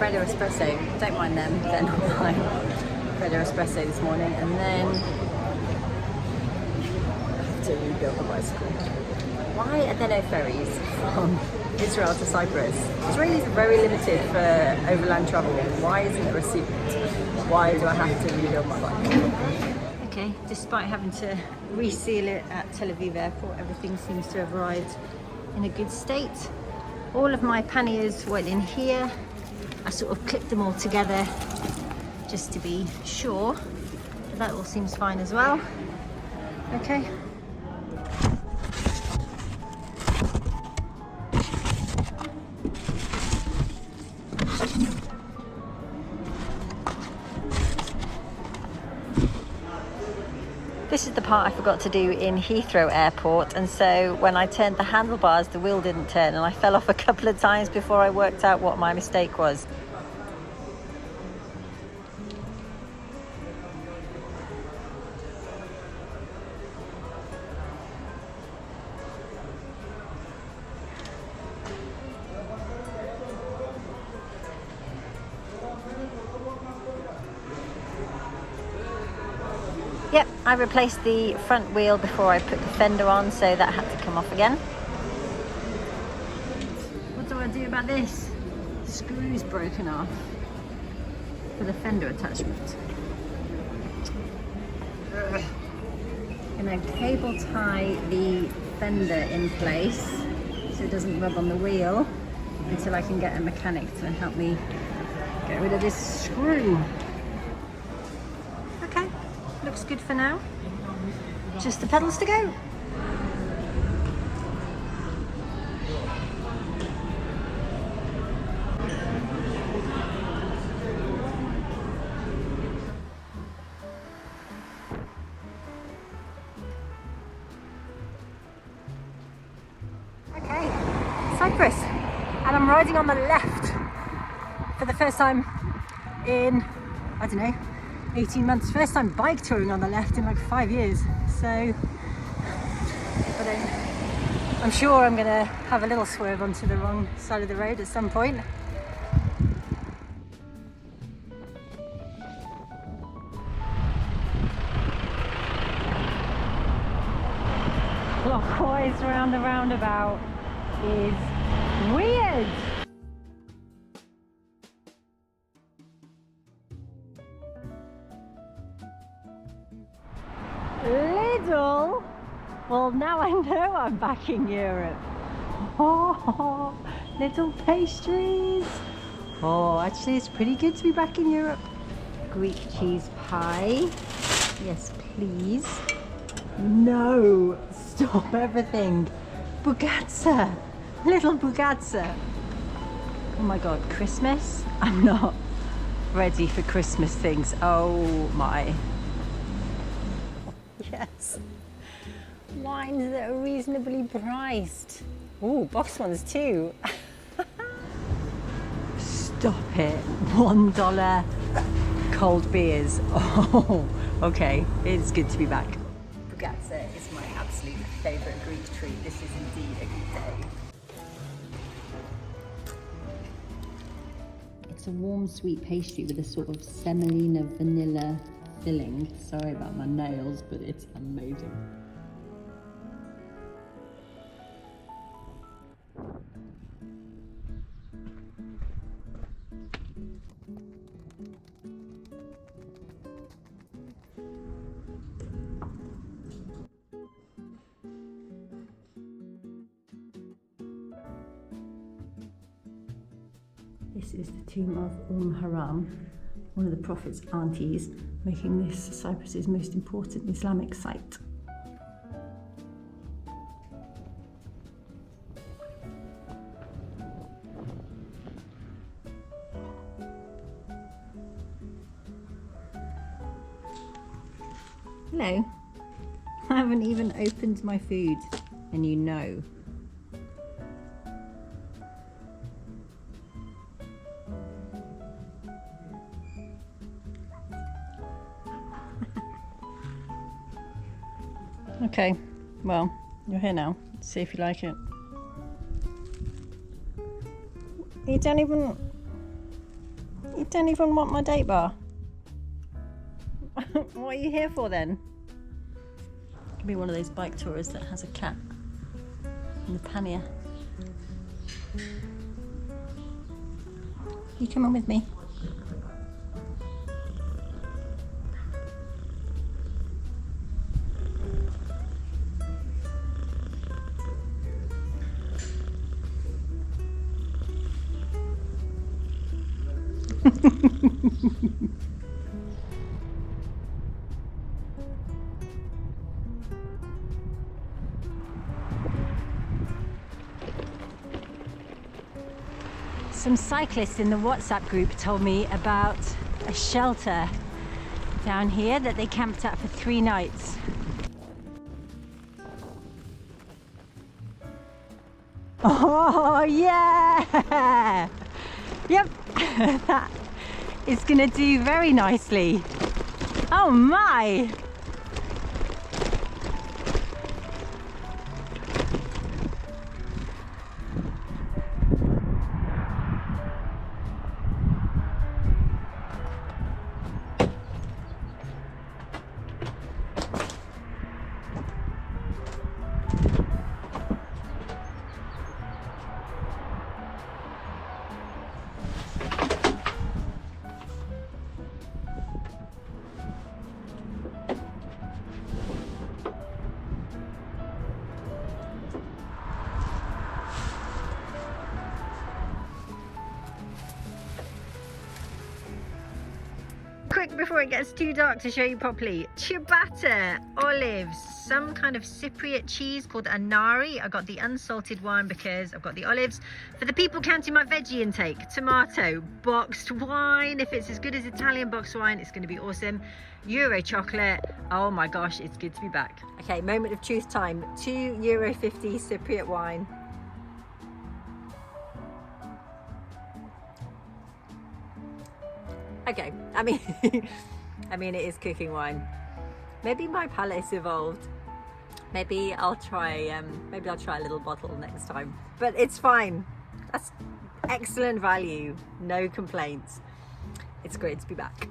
Freddo espresso. Don't mind them, they're not mine. Freddo espresso this morning, and then I have to rebuild the bicycle. Why are there no ferries from Israel to Cyprus? Israelis are very limited for overland travel. Why isn't there a seat? Why do I have to rebuild my bike? Okay, despite having to reseal it at Tel Aviv airport, everything seems to have arrived in a good state. All of my panniers went in here. I sort of clipped them all together just to be sure. But that all seems fine as well. Okay. This is the part I forgot to do in Heathrow Airport, and so when I turned the handlebars, the wheel didn't turn, and I fell off a couple of times before I worked out what my mistake was. Yep, I replaced the front wheel before I put the fender on, so that had to come off again. What do I do about this? The screw's broken off for the fender attachment. Gonna cable tie the fender in place so it doesn't rub on the wheel until I can get a mechanic to help me get rid of this screw. Okay. Looks good for now. Just the pedals to go. Okay, Cyprus. And I'm riding on the left for the first time in, I don't know, 18 months. First time bike touring on the left in like 5 years. So, but I'm sure I'm gonna have a little swerve onto the wrong side of the road at some point. Clockwise around the roundabout is weird. Lidl? Well, now I know I'm back in Europe. Oh, little pastries. Oh, actually it's pretty good to be back in Europe. Greek cheese pie. Yes, please. No, stop everything. Bugazza, little Bugazza. Oh my God, Christmas? I'm not ready for Christmas things. Oh my. Yes. Wines that are reasonably priced. Ooh, box ones too. Stop it. $1 cold beers. Oh, okay. It's good to be back. Bugazza is my absolute favourite Greek treat. This is indeed a good day. It's a warm sweet pastry with a sort of semolina vanilla filling. Sorry about my nails, but it's amazing. This is the tomb of Haram, one of the Prophet's aunties, making this Cyprus's most important Islamic site. Hello. I haven't even opened my food, and you know. Okay, well, you're here now. Let's see if you like it. You don't even... You don't even want my date bar. What are you here for then? Could be one of those bike tourists that has a cat in the pannier. You coming with me? Some cyclists in the WhatsApp group told me about a shelter down here that they camped at for 3 nights. Oh yeah! Yep, that is gonna do very nicely. Oh my! Quick before it gets too dark to show you properly. Ciabatta, olives, some kind of Cypriot cheese called anari. I got the unsalted one because I've got the olives. For the people counting my veggie intake, tomato, boxed wine. If it's as good as Italian boxed wine, it's going to be awesome. Euro chocolate. Oh my gosh, it's good to be back. Okay, moment of truth time. €2.50 Cypriot wine. Okay, I mean it is cooking wine. Maybe my palate's evolved. Maybe I'll try a little bottle next time. But it's fine. That's excellent value. No complaints. It's great to be back.